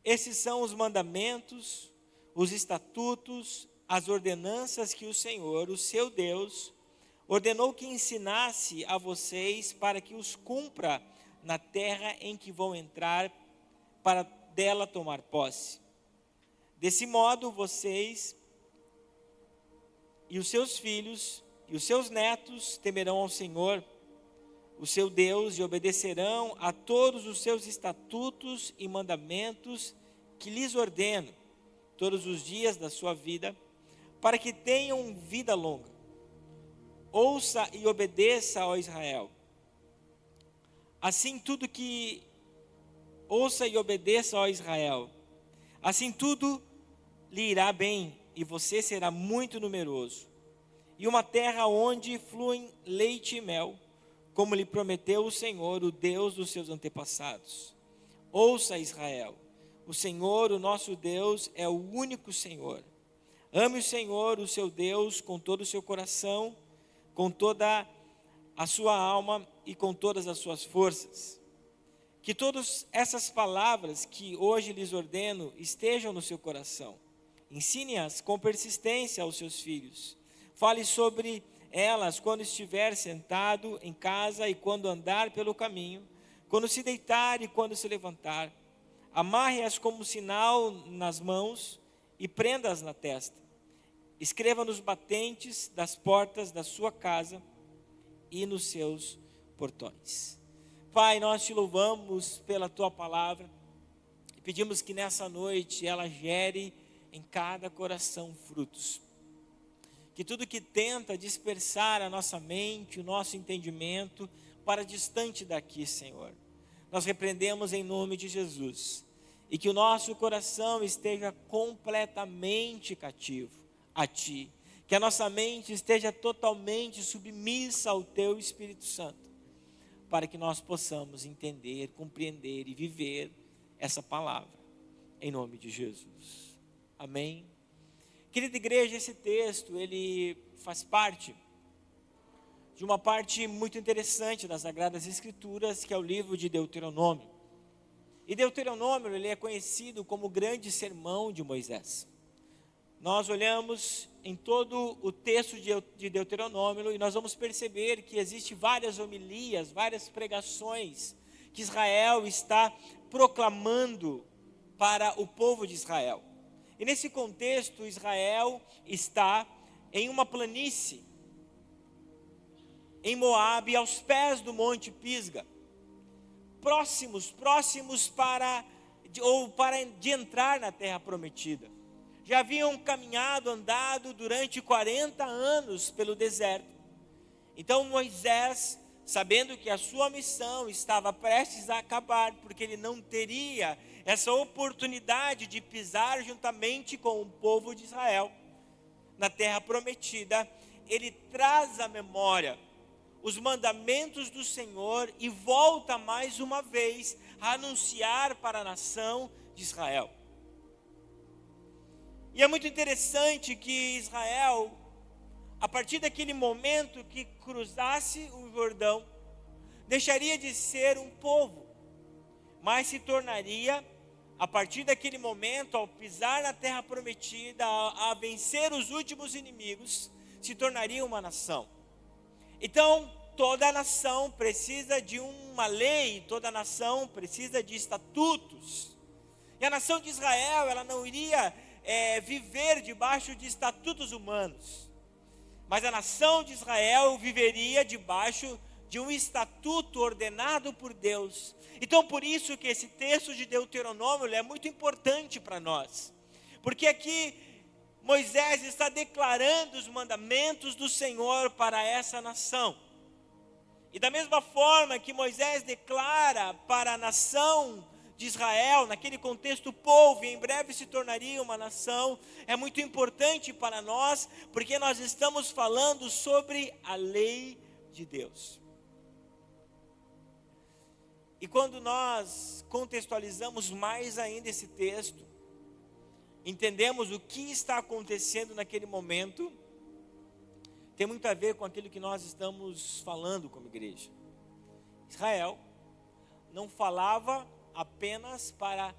Esses são os mandamentos, os estatutos, as ordenanças que o Senhor, o seu Deus, ordenou que ensinasse a vocês para que os cumpra na terra em que vão entrar para dela tomar posse. Desse modo, vocês e os seus filhos e os seus netos temerão ao Senhor, o seu Deus, e obedecerão a todos os seus estatutos e mandamentos que lhes ordeno todos os dias da sua vida, para que tenham vida longa. Ouça e obedeça, ó Israel. Assim tudo que ouça e obedeça, ó Israel. Assim tudo lhe irá bem, e você será muito numeroso. E uma terra onde fluem leite e mel, como lhe prometeu o Senhor, o Deus dos seus antepassados. Ouça, Israel, o Senhor, o nosso Deus, é o único Senhor. Ame o Senhor, o seu Deus, com todo o seu coração, com toda a sua alma e com todas as suas forças. Que todas essas palavras que hoje lhes ordeno estejam no seu coração. Ensine-as com persistência aos seus filhos. Fale sobre elas quando estiver sentado em casa e quando andar pelo caminho, quando se deitar e quando se levantar. Amarre-as como sinal nas mãos e prenda-as na testa. Escreva nos batentes das portas da sua casa e nos seus portões. Pai, nós te louvamos pela tua palavra e pedimos que nessa noite ela gere em cada coração frutos. Que tudo que tenta dispersar a nossa mente, o nosso entendimento, para distante daqui, Senhor, nós repreendemos em nome de Jesus. E que o nosso coração esteja completamente cativo a Ti. Que a nossa mente esteja totalmente submissa ao Teu Espírito Santo, para que nós possamos entender, compreender e viver essa palavra, em nome de Jesus. Amém. Querida igreja, esse texto, ele faz parte de uma parte muito interessante das Sagradas Escrituras, que é o livro de Deuteronômio. E Deuteronômio, ele é conhecido como o grande sermão de Moisés. Nós olhamos em todo o texto de Deuteronômio e nós vamos perceber que existe várias homilias, várias pregações que Israel está proclamando para o povo de Israel. E nesse contexto, Israel está em uma planície, em Moabe, aos pés do Monte Pisga, próximos para de entrar na terra prometida. Já haviam caminhado, andado durante 40 anos pelo deserto. Então Moisés, sabendo que a sua missão estava prestes a acabar, porque ele não teria essa oportunidade de pisar juntamente com o povo de Israel na terra prometida, ele traz à memória os mandamentos do Senhor e volta mais uma vez a anunciar para a nação de Israel. E é muito interessante que Israel, a partir daquele momento que cruzasse o Jordão, deixaria de ser um povo, mas se tornaria, a partir daquele momento, ao pisar na terra prometida, a vencer os últimos inimigos, se tornaria uma nação. Então, toda nação precisa de uma lei, toda nação precisa de estatutos. E a nação de Israel, ela não iria viver debaixo de estatutos humanos, mas a nação de Israel viveria debaixo de um estatuto ordenado por Deus. Então por isso que esse texto de Deuteronômio é muito importante para nós, porque aqui Moisés está declarando os mandamentos do Senhor para essa nação. E da mesma forma que Moisés declara para a nação de Israel, naquele contexto povo, e em breve se tornaria uma nação, é muito importante para nós, porque nós estamos falando sobre a lei de Deus. E quando nós contextualizamos mais ainda esse texto, entendemos o que está acontecendo naquele momento, tem muito a ver com aquilo que nós estamos falando como igreja. Israel não falava apenas para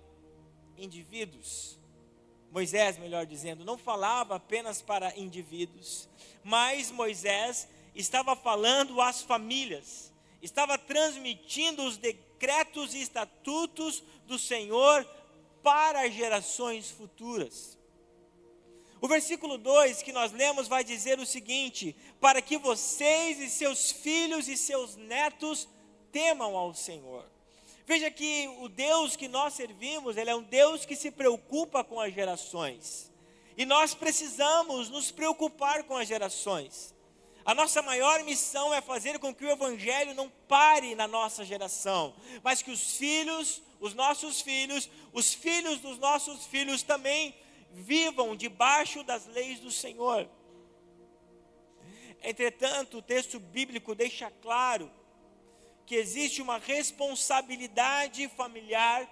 indivíduos. Moisés, melhor dizendo, não falava apenas para indivíduos, mas Moisés estava falando às famílias, estava transmitindo os decretos e estatutos do Senhor para gerações futuras. O versículo 2 que nós lemos vai dizer o seguinte: para que vocês e seus filhos e seus netos temam ao Senhor. Veja que o Deus que nós servimos, Ele é um Deus que se preocupa com as gerações. E nós precisamos nos preocupar com as gerações. A nossa maior missão é fazer com que o Evangelho não pare na nossa geração, mas que os filhos, os nossos filhos, os filhos dos nossos filhos também vivam debaixo das leis do Senhor. Entretanto, o texto bíblico deixa claro que existe uma responsabilidade familiar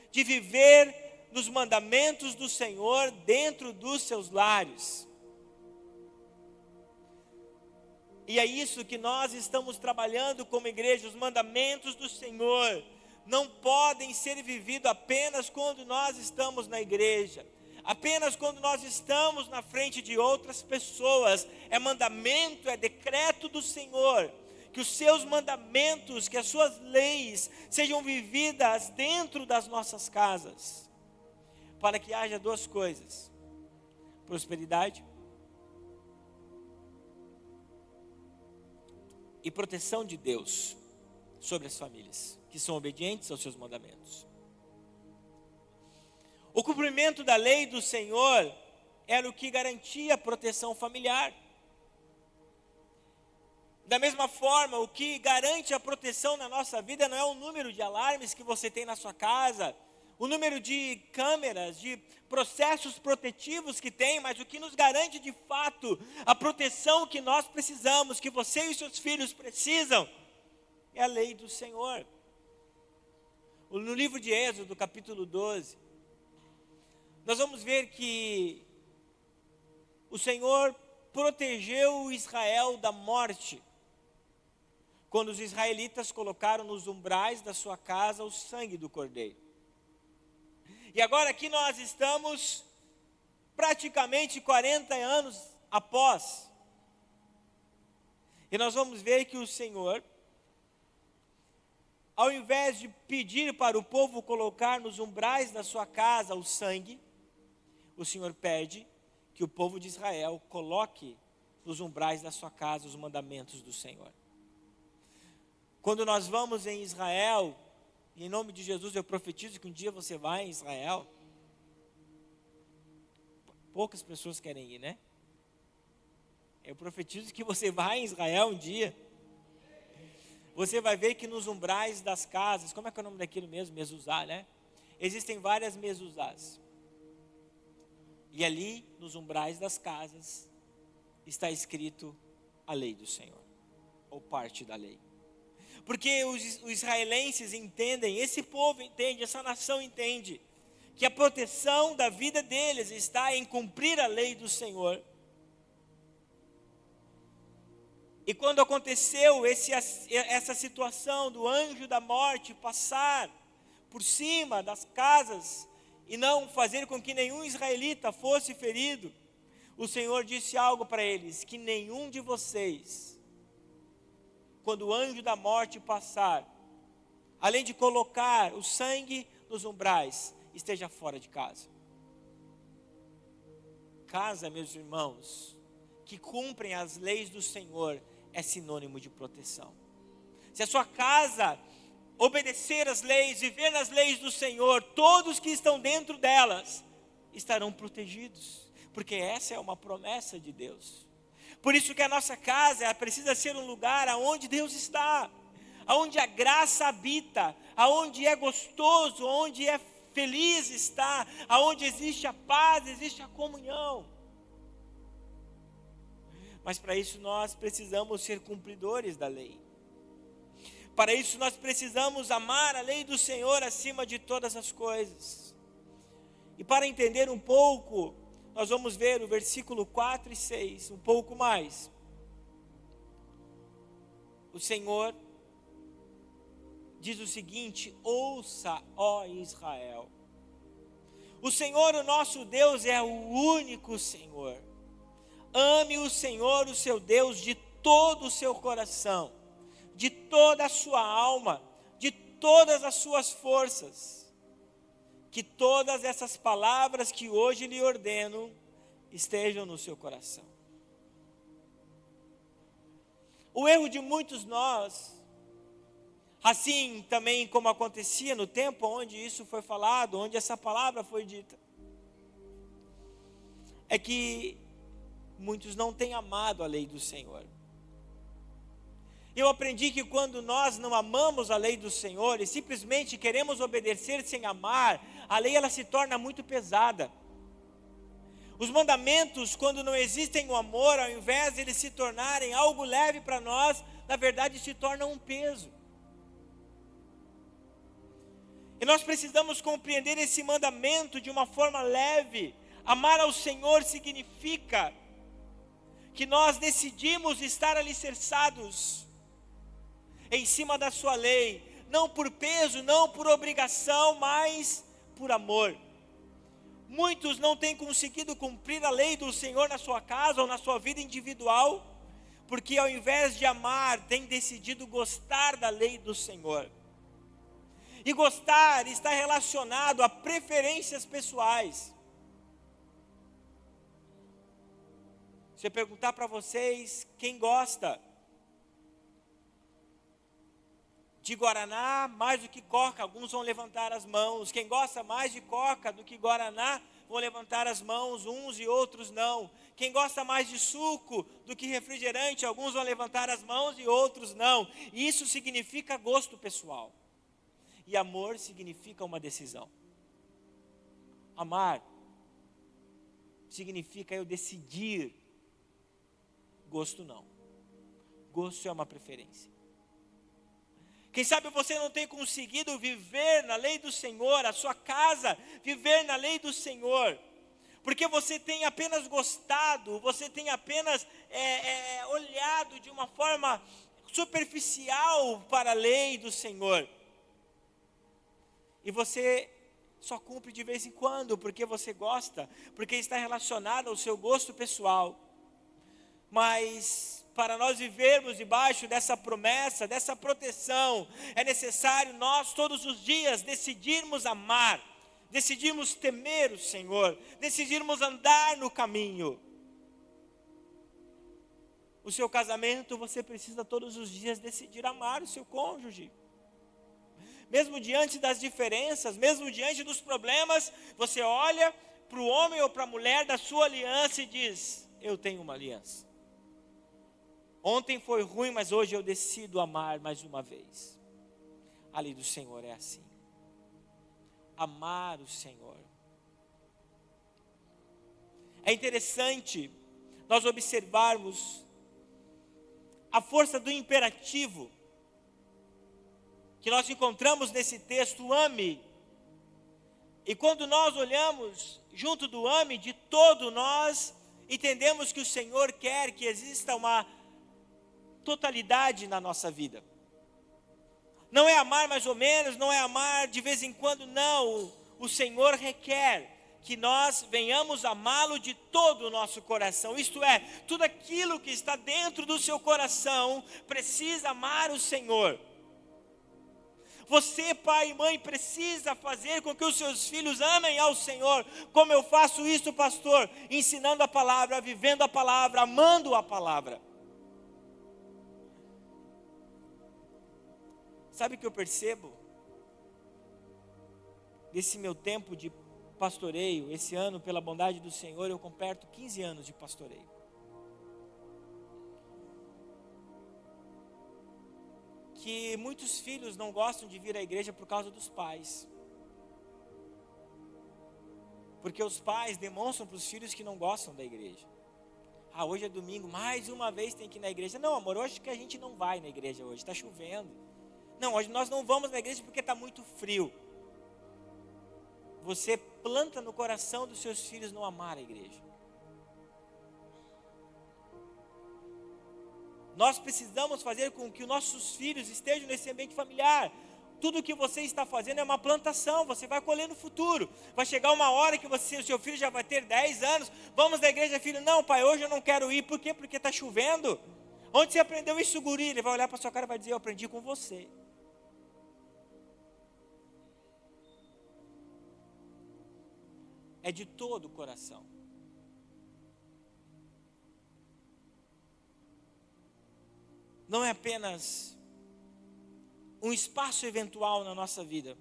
de viver nos mandamentos do Senhor dentro dos seus lares. E é isso que nós estamos trabalhando como igreja. Os mandamentos do Senhor não podem ser vividos apenas quando nós estamos na igreja, apenas quando nós estamos na frente de outras pessoas. É mandamento, é decreto do Senhor, que os seus mandamentos, que as suas leis sejam vividas dentro das nossas casas, para que haja duas coisas: prosperidade e proteção de Deus sobre as famílias que são obedientes aos seus mandamentos. O cumprimento da lei do Senhor era o que garantia a proteção familiar. Da mesma forma, o que garante a proteção na nossa vida não é o número de alarmes que você tem na sua casa, o número de câmeras, de processos protetivos que tem, mas o que nos garante de fato a proteção que nós precisamos, que você e seus filhos precisam, é a lei do Senhor. No livro de Êxodo, capítulo 12, nós vamos ver que o Senhor protegeu Israel da morte, quando os israelitas colocaram nos umbrais da sua casa o sangue do cordeiro. E agora aqui nós estamos praticamente 40 anos após. E nós vamos ver que o Senhor, ao invés de pedir para o povo colocar nos umbrais da sua casa o sangue, o Senhor pede que o povo de Israel coloque nos umbrais da sua casa os mandamentos do Senhor. Quando nós vamos em Israel, e em nome de Jesus eu profetizo que um dia você vai em Israel. Poucas pessoas querem ir, né? Eu profetizo que você vai em Israel um dia. Você vai ver que nos umbrais das casas, como é que é o nome daquilo mesmo? Mezuzá, né? Existem várias mezuzás. E ali, nos umbrais das casas, está escrito a lei do Senhor, ou parte da lei. Porque os israelenses entendem, esse povo entende, essa nação entende, que a proteção da vida deles está em cumprir a lei do Senhor. E quando aconteceu essa situação do anjo da morte passar por cima das casas e não fazer com que nenhum israelita fosse ferido, o Senhor disse algo para eles: que nenhum de vocês, quando o anjo da morte passar, além de colocar o sangue nos umbrais, esteja fora de casa. Casa, meus irmãos, que cumprem as leis do Senhor, é sinônimo de proteção. Se a sua casa obedecer as leis, viver nas leis do Senhor, todos que estão dentro delas estarão protegidos, porque essa é uma promessa de Deus. Por isso que a nossa casa precisa ser um lugar aonde Deus está, aonde a graça habita, aonde é gostoso, aonde é feliz estar, aonde existe a paz, existe a comunhão. Mas para isso nós precisamos ser cumpridores da lei. Para isso nós precisamos amar a lei do Senhor acima de todas as coisas. E para entender um pouco, nós vamos ver o versículo 4 e 6, um pouco mais. O Senhor diz o seguinte: ouça, ó Israel, O Senhor, o nosso Deus, é o único Senhor. Ame o Senhor, o seu Deus, de todo o seu coração, de toda a sua alma, de todas as suas forças. Que todas essas palavras que hoje lhe ordeno estejam no seu coração. O erro de muitos nós, assim também como acontecia no tempo onde isso foi falado, onde essa palavra foi dita, é que muitos não têm amado a lei do Senhor. Eu aprendi que quando nós não amamos a lei do Senhor e simplesmente queremos obedecer sem amar, a lei ela se torna muito pesada. Os mandamentos, quando não existem o amor, ao invés de eles se tornarem algo leve para nós, na verdade se tornam um peso. E nós precisamos compreender esse mandamento de uma forma leve. Amar ao Senhor significa que nós decidimos estar alicerçados em cima da sua lei, não por peso, não por obrigação, mas por amor. Muitos não têm conseguido cumprir a lei do Senhor na sua casa ou na sua vida individual, porque ao invés de amar, têm decidido gostar da lei do Senhor. E gostar está relacionado a preferências pessoais. Se eu perguntar para vocês, quem gosta de Guaraná mais do que Coca, alguns vão levantar as mãos. Quem gosta mais de Coca do que Guaraná, vão levantar as mãos, uns e outros não. Quem gosta mais de suco do que refrigerante, alguns vão levantar as mãos e outros não. Isso significa gosto pessoal. E amor significa uma decisão. Amar significa eu decidir. Gosto não. Gosto é uma preferência. Quem sabe você não tem conseguido viver na lei do Senhor, a sua casa, viver na lei do Senhor, porque você tem apenas gostado, você tem apenas olhado de uma forma superficial para a lei do Senhor. E você só cumpre de vez em quando, porque você gosta, porque está relacionado ao seu gosto pessoal. Mas para nós vivermos debaixo dessa promessa, dessa proteção, é necessário nós todos os dias decidirmos amar, decidirmos temer o Senhor, decidirmos andar no caminho. O seu casamento, você precisa todos os dias decidir amar o seu cônjuge. Mesmo diante das diferenças, mesmo diante dos problemas, você olha para o homem ou para a mulher da sua aliança e diz: eu tenho uma aliança. Ontem foi ruim, mas hoje eu decido amar mais uma vez. A lei do Senhor é assim. Amar o Senhor. É interessante nós observarmos a força do imperativo que nós encontramos nesse texto, ame. E quando nós olhamos junto do ame, de todo nós entendemos que o Senhor quer que exista uma totalidade na nossa vida. Não é amar mais ou menos, não é amar de vez em quando, não. O Senhor requer que nós venhamos amá-lo de todo o nosso coração. Isto é, tudo aquilo que está dentro do seu coração precisa amar o Senhor. Você, pai e mãe, precisa fazer com que os seus filhos amem ao Senhor. Como eu faço isso, pastor? Ensinando a palavra, vivendo a palavra, amando a palavra. Sabe o que eu percebo? Desse meu tempo de pastoreio, esse ano, pela bondade do Senhor, eu completo 15 anos de pastoreio. Que muitos filhos não gostam de vir à igreja por causa dos pais. Porque os pais demonstram para os filhos que não gostam da igreja. Ah, hoje é domingo, mais uma vez tem que ir na igreja. Não, amor, hoje que a gente não vai na igreja hoje, está chovendo. Não, hoje nós não vamos na igreja porque está muito frio. Você planta no coração dos seus filhos não amar a igreja. Nós precisamos fazer com que os nossos filhos estejam nesse ambiente familiar. tudo que você está fazendo é uma plantação, você vai colher no futuro. Vai chegar uma hora que o seu filho já vai ter 10 anos, vamos na igreja, filho, não pai, hoje eu não quero ir, por quê? Porque está chovendo. Onde você aprendeu isso, guri? Ele vai olhar para sua cara e vai dizer, eu aprendi com você. É de todo o coração. Não é apenas um espaço eventual na nossa vida,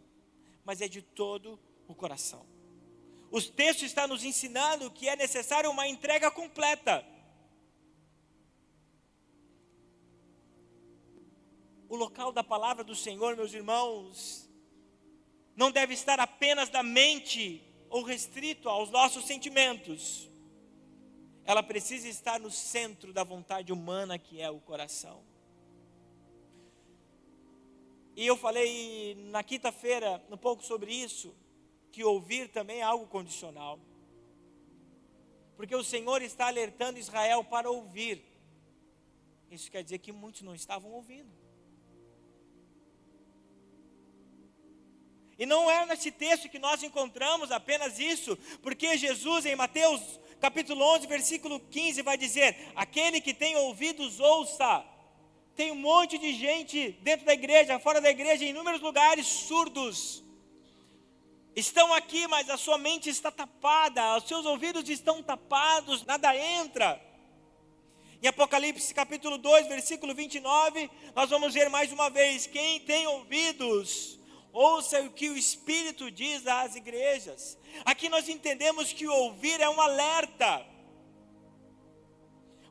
mas é de todo o coração. Os textos estão nos ensinando que é necessário uma entrega completa. O local da palavra do Senhor, meus irmãos, não deve estar apenas na mente ou restrito aos nossos sentimentos. Ela precisa estar no centro da vontade humana, que é o coração. E eu falei na quinta-feira um pouco sobre isso, que ouvir também é algo condicional. Porque o Senhor está alertando Israel para ouvir. Isso quer dizer que muitos não estavam ouvindo. E não é nesse texto que nós encontramos apenas isso, porque Jesus em Mateus capítulo 11, versículo 15 vai dizer, aquele que tem ouvidos ouça. Tem um monte de gente dentro da igreja, fora da igreja, em inúmeros lugares surdos. Estão aqui, mas a sua mente está tapada, os seus ouvidos estão tapados, nada entra. Em Apocalipse capítulo 2, versículo 29, nós vamos ver mais uma vez, quem tem ouvidos, ouça o que o Espírito diz às igrejas. Aqui nós entendemos que o ouvir é um alerta.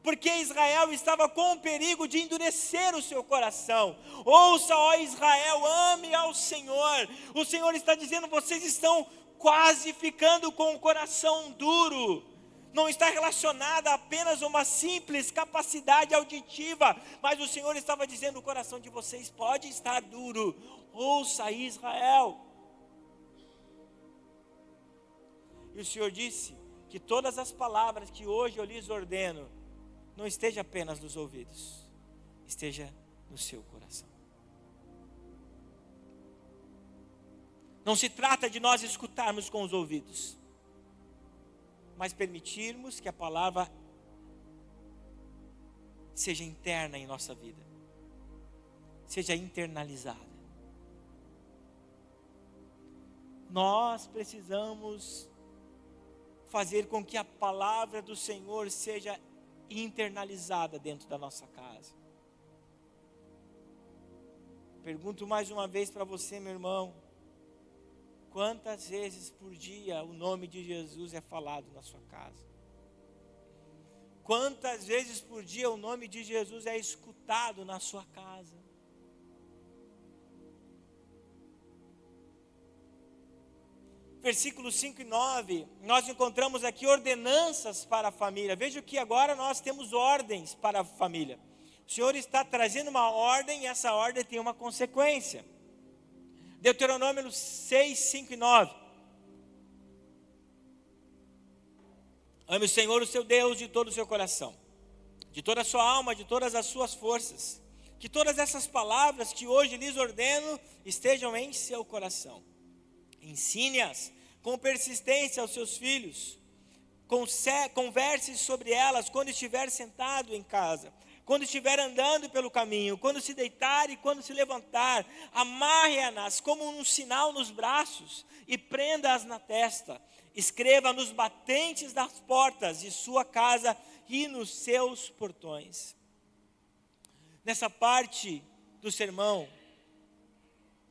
Porque Israel estava com o perigo de endurecer o seu coração. Ouça, ó Israel, ame ao Senhor. O Senhor está dizendo, vocês estão quase ficando com o coração duro. Não está relacionada a apenas uma simples capacidade auditiva, mas o Senhor estava dizendo, o coração de vocês pode estar duro. Ouça, Israel. E o Senhor disse que todas as palavras que hoje eu lhes ordeno, não esteja apenas nos ouvidos, esteja no seu coração. Não se trata de nós escutarmos com os ouvidos, mas permitirmos que a palavra seja interna em nossa vida, seja internalizada. Nós precisamos fazer com que a palavra do Senhor seja internalizada dentro da nossa casa. Pergunto mais uma vez para você, meu irmão, quantas vezes por dia o nome de Jesus é falado na sua casa? Quantas vezes por dia o nome de Jesus é escutado na sua casa? Versículos 5 e 9, nós encontramos aqui ordenanças para a família. Veja que agora nós temos ordens para a família. O Senhor está trazendo uma ordem e essa ordem tem uma consequência. Deuteronômio 6, 5 e 9. Ame o Senhor, o seu Deus, de todo o seu coração, de toda a sua alma, de todas as suas forças. Que todas essas palavras que hoje lhes ordeno estejam em seu coração. Ensine-as com persistência aos seus filhos. Converse sobre elas quando estiver sentado em casa, quando estiver andando pelo caminho, quando se deitar e quando se levantar. Amarre-as como um sinal nos braços e prenda-as na testa. Escreva nos batentes das portas de sua casa e nos seus portões. Nessa parte do sermão,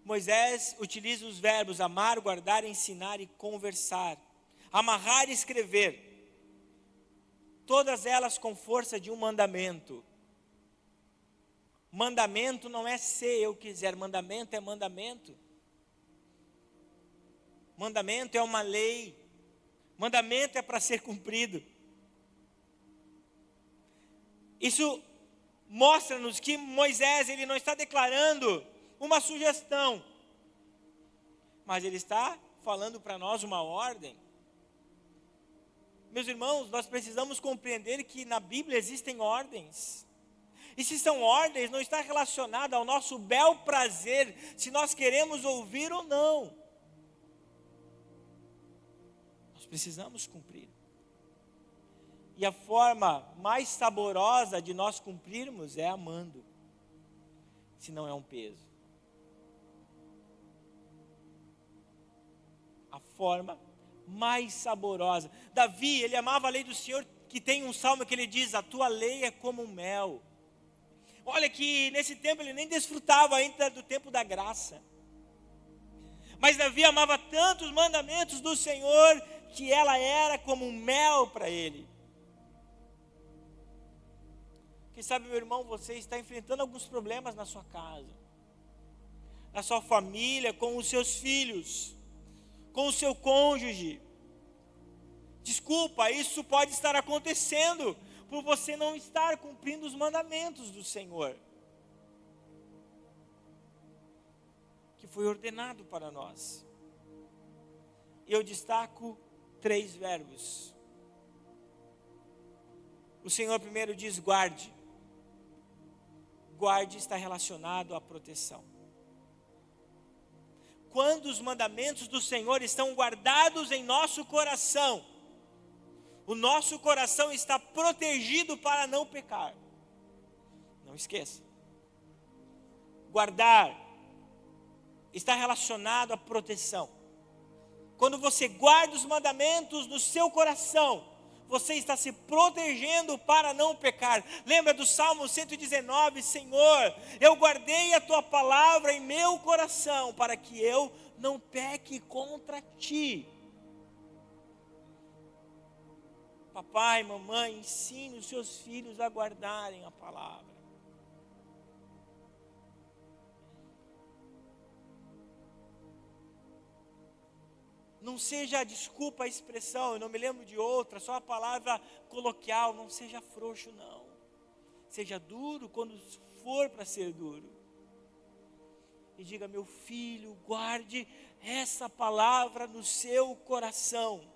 Moisés utiliza os verbos amar, guardar, ensinar e conversar. Amarrar e escrever. Todas elas com força de um mandamento. Mandamento não é se eu quiser, mandamento é mandamento. Mandamento é uma lei. Mandamento é para ser cumprido. Isso mostra-nos que Moisés, ele não está declarando uma sugestão, mas ele está falando para nós uma ordem. Meus irmãos, nós precisamos compreender que na Bíblia existem ordens. E se são ordens, não está relacionado ao nosso bel prazer, se nós queremos ouvir ou não. Nós precisamos cumprir. E a forma mais saborosa de nós cumprirmos é amando, se não é um peso. A forma mais saborosa. Davi, ele amava a lei do Senhor, que tem um salmo que ele diz: a tua lei é como mel. Olha que nesse tempo ele nem desfrutava ainda do tempo da graça. Mas Davi amava tanto os mandamentos do Senhor, que ela era como um mel para ele. Quem sabe, meu irmão, você está enfrentando alguns problemas na sua casa, na sua família, com os seus filhos, com o seu cônjuge. Desculpa, isso pode estar acontecendo por você não estar cumprindo os mandamentos do Senhor, que foi ordenado para nós. Eu destaco 3 verbos. O Senhor primeiro diz guarde. Guarde está relacionado à proteção. Quando os mandamentos do Senhor estão guardados em nosso coração, o nosso coração está protegido para não pecar. Não esqueça. Guardar está relacionado à proteção. Quando você guarda os mandamentos no seu coração, você está se protegendo para não pecar. Lembra do Salmo 119, Senhor, eu guardei a tua palavra em meu coração, para que eu não peque contra ti. Papai, mamãe, ensine os seus filhos a guardarem a palavra. Não seja desculpa a expressão, eu não me lembro de outra, só a palavra coloquial, não seja frouxo não. Seja duro quando for para ser duro. E diga, meu filho, guarde essa palavra no seu coração,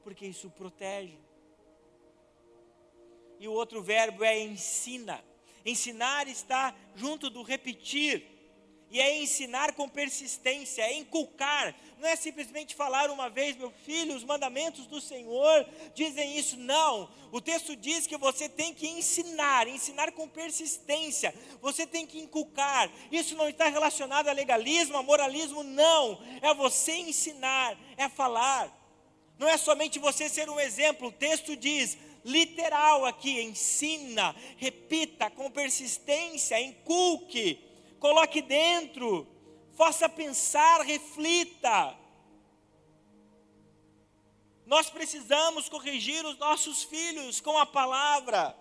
porque isso protege. E o outro verbo é ensina. Ensinar está junto do repetir. E é ensinar com persistência, é inculcar. Não é simplesmente falar uma vez, meu filho, os mandamentos do Senhor dizem isso. Não, o texto diz que você tem que ensinar com persistência. Você tem que inculcar. Isso não está relacionado a legalismo, a moralismo, não. É você ensinar, é falar. Não é somente você ser um exemplo. O texto diz, literal aqui, ensina, repita com persistência, inculque. Coloque dentro, faça pensar, reflita. Nós precisamos corrigir os nossos filhos com a palavra.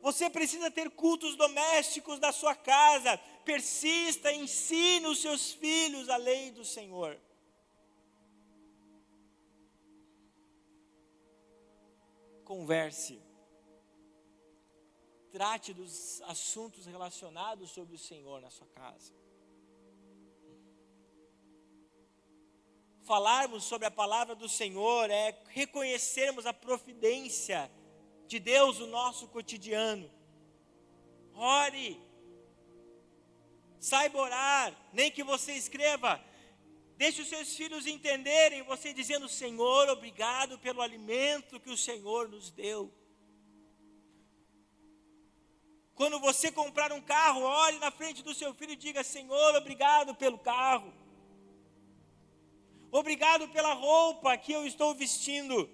Você precisa ter cultos domésticos da sua casa. Persista, ensine os seus filhos a lei do Senhor. Converse. Trate dos assuntos relacionados sobre o Senhor na sua casa. Falarmos sobre a palavra do Senhor é reconhecermos a providência de Deus no nosso cotidiano. Ore. Saiba orar, nem que você escreva. Deixe os seus filhos entenderem, você dizendo, Senhor, obrigado pelo alimento que o Senhor nos deu. Quando você comprar um carro, olhe na frente do seu filho e diga, Senhor, obrigado pelo carro. Obrigado pela roupa que eu estou vestindo.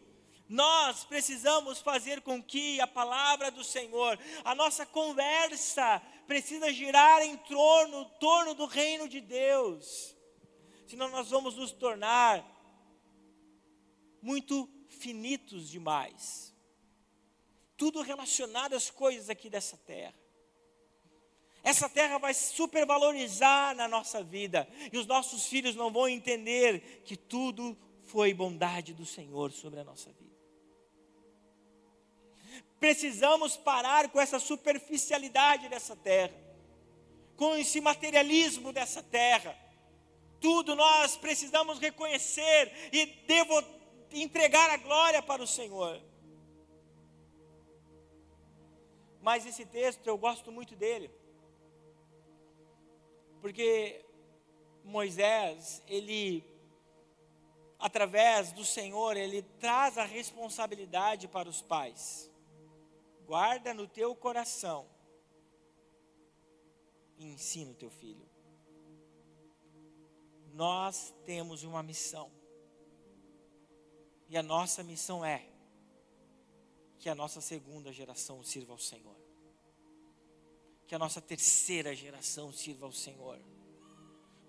Nós precisamos fazer com que a palavra do Senhor, a nossa conversa, precisa girar em torno do reino de Deus. Senão nós vamos nos tornar muito finitos demais. Tudo relacionado às coisas aqui dessa terra. Essa terra vai supervalorizar na nossa vida. E os nossos filhos não vão entender que tudo foi bondade do Senhor sobre a nossa vida. Precisamos parar com essa superficialidade dessa terra. Com esse materialismo dessa terra. Tudo nós precisamos reconhecer e entregar a glória para o Senhor. Mas esse texto eu gosto muito dele, porque Moisés, ele, através do Senhor, ele traz a responsabilidade para os pais. Guarda no teu coração e ensina o teu filho. Nós temos uma missão. E a nossa missão é que a nossa segunda geração sirva ao Senhor. Que a nossa terceira geração sirva ao Senhor.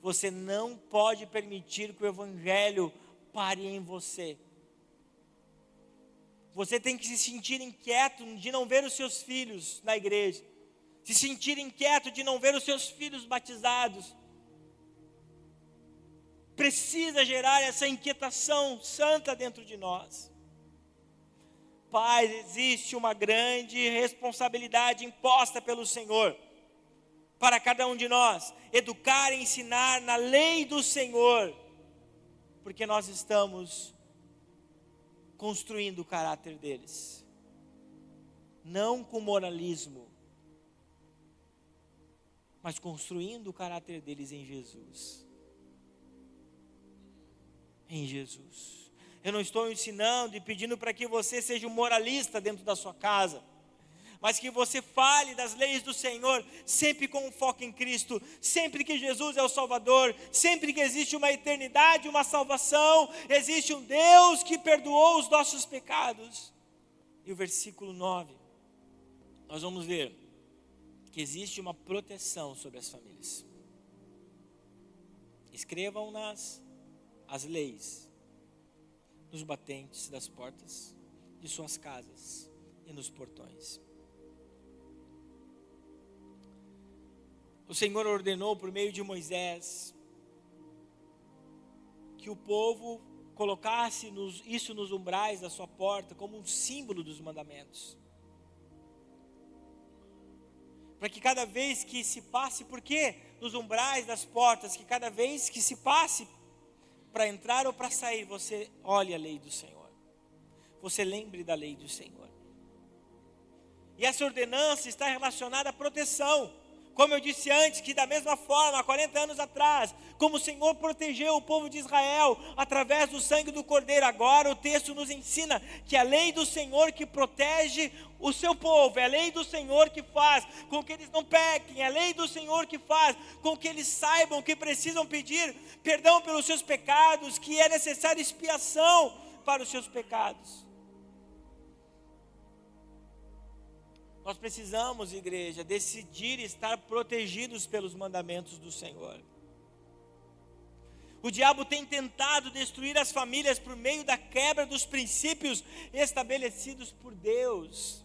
Você não pode permitir que o Evangelho pare em você. Você tem que se sentir inquieto de não ver os seus filhos na igreja. Se sentir inquieto de não ver os seus filhos batizados. Precisa gerar essa inquietação santa dentro de nós. Pai, existe uma grande responsabilidade imposta pelo Senhor para cada um de nós, educar e ensinar na lei do Senhor, porque nós estamos construindo o caráter deles, não com moralismo, mas construindo o caráter deles em Jesus. Em Jesus. Eu não estou ensinando e pedindo para que você seja um moralista dentro da sua casa, mas que você fale das leis do Senhor, sempre com foco em Cristo, sempre que Jesus é o Salvador, sempre que existe uma eternidade, uma salvação, existe um Deus que perdoou os nossos pecados. E o versículo 9, nós vamos ver que existe uma proteção sobre as famílias. Escrevam-nas as leis nos batentes das portas de suas casas e nos portões. O Senhor ordenou por meio de Moisés que o povo colocasse isso nos umbrais da sua porta como um símbolo dos mandamentos. Para que cada vez que se passe, por quê? Nos umbrais das portas, que cada vez que se passe para entrar ou para sair, você olhe a lei do Senhor. Você lembre da lei do Senhor. E essa ordenança está relacionada à proteção. Como eu disse antes, que da mesma forma, há 40 anos atrás, como o Senhor protegeu o povo de Israel através do sangue do Cordeiro, agora o texto nos ensina que a lei do Senhor que protege o seu povo, é a lei do Senhor que faz com que eles não pequem, é a lei do Senhor que faz com que eles saibam que precisam pedir perdão pelos seus pecados, que é necessária expiação para os seus pecados. Nós precisamos, igreja, decidir estar protegidos pelos mandamentos do Senhor. O diabo tem tentado destruir as famílias por meio da quebra dos princípios estabelecidos por Deus.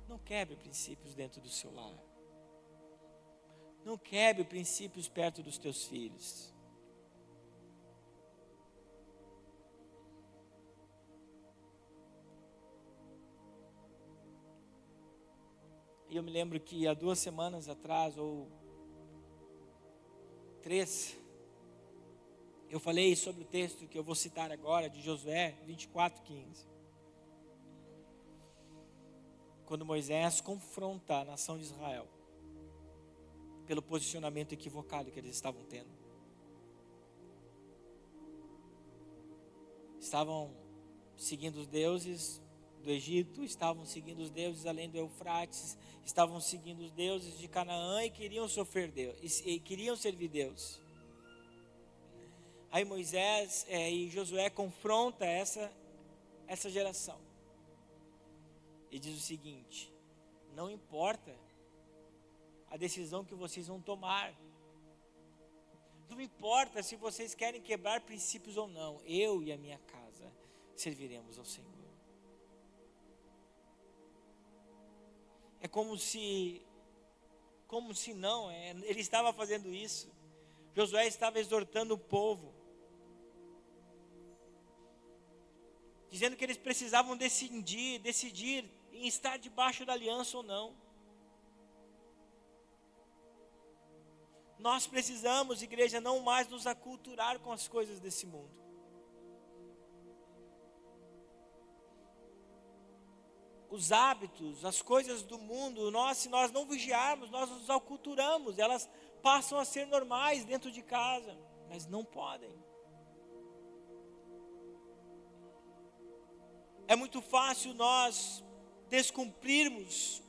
Não quebre princípios dentro do seu lar. Não quebre princípios perto dos teus filhos. E eu me lembro que há 2 semanas atrás, ou 3, eu falei sobre o texto que eu vou citar agora, de Josué 24:15. Quando Moisés confronta a nação de Israel, pelo posicionamento equivocado que eles estavam tendo. Estavam seguindo os deuses do Egito, estavam seguindo os deuses além do Eufrates, estavam seguindo os deuses de Canaã e queriam sofrer Deus, e queriam servir Deus. Aí Moisés e Josué confronta essa geração e diz o seguinte: não importa a decisão que vocês vão tomar, não importa se vocês querem quebrar princípios ou não, eu e a minha casa serviremos ao Senhor. É como se não, ele estava fazendo isso. Josué estava exortando o povo, dizendo que eles precisavam decidir em estar debaixo da aliança ou não. Nós precisamos, igreja, não mais nos aculturar com as coisas desse mundo. os hábitos, as coisas do mundo, se nós não vigiarmos, nós nos aculturamos, elas passam a ser normais dentro de casa, mas não podem. É muito fácil nós descumprirmos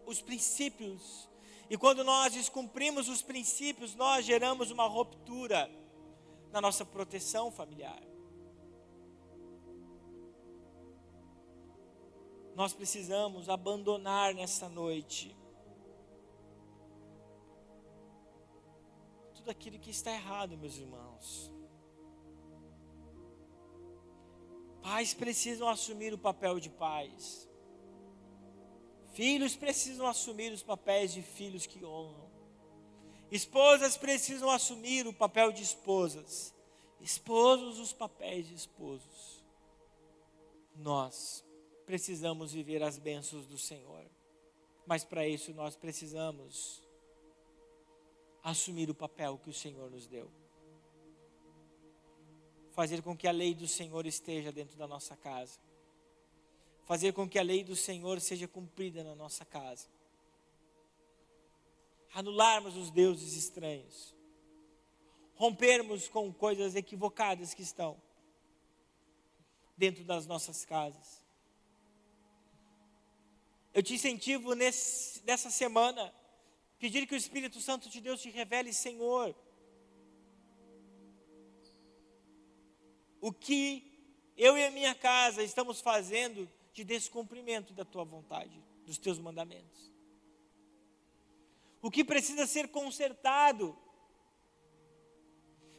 os princípios, e quando nós descumprimos os princípios, nós geramos uma ruptura na nossa proteção familiar. Nós precisamos abandonar nessa noite tudo aquilo que está errado, meus irmãos. Pais precisam assumir o papel de pais. Filhos precisam assumir os papéis de filhos que honram. Esposas precisam assumir o papel de esposas. Esposos, os papéis de esposos. Nós precisamos viver as bênçãos do Senhor. Mas para isso nós precisamos assumir o papel que o Senhor nos deu. Fazer com que a lei do Senhor esteja dentro da nossa casa. Fazer com que a lei do Senhor seja cumprida na nossa casa. Anularmos os deuses estranhos. Rompermos com coisas equivocadas que estão dentro das nossas casas. Eu te incentivo nessa semana, pedir que o Espírito Santo de Deus te revele, Senhor, o que eu e a minha casa estamos fazendo de descumprimento da tua vontade, dos teus mandamentos. O que precisa ser consertado?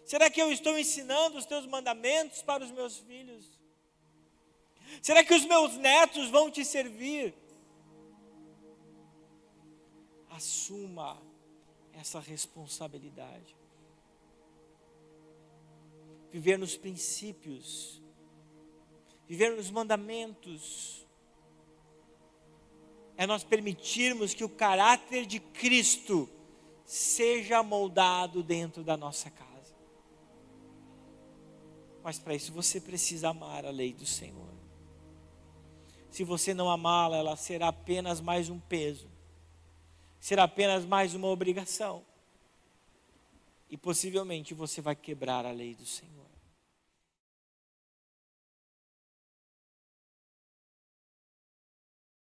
Será que eu estou ensinando os teus mandamentos para os meus filhos? Será que os meus netos vão te servir? Assuma essa responsabilidade. Viver nos princípios, viver nos mandamentos, é nós permitirmos que o caráter de Cristo seja moldado dentro da nossa casa. Mas para isso você precisa amar a lei do Senhor. Se você não amá-la, ela será apenas mais um peso. Será apenas mais uma obrigação. E possivelmente você vai quebrar a lei do Senhor.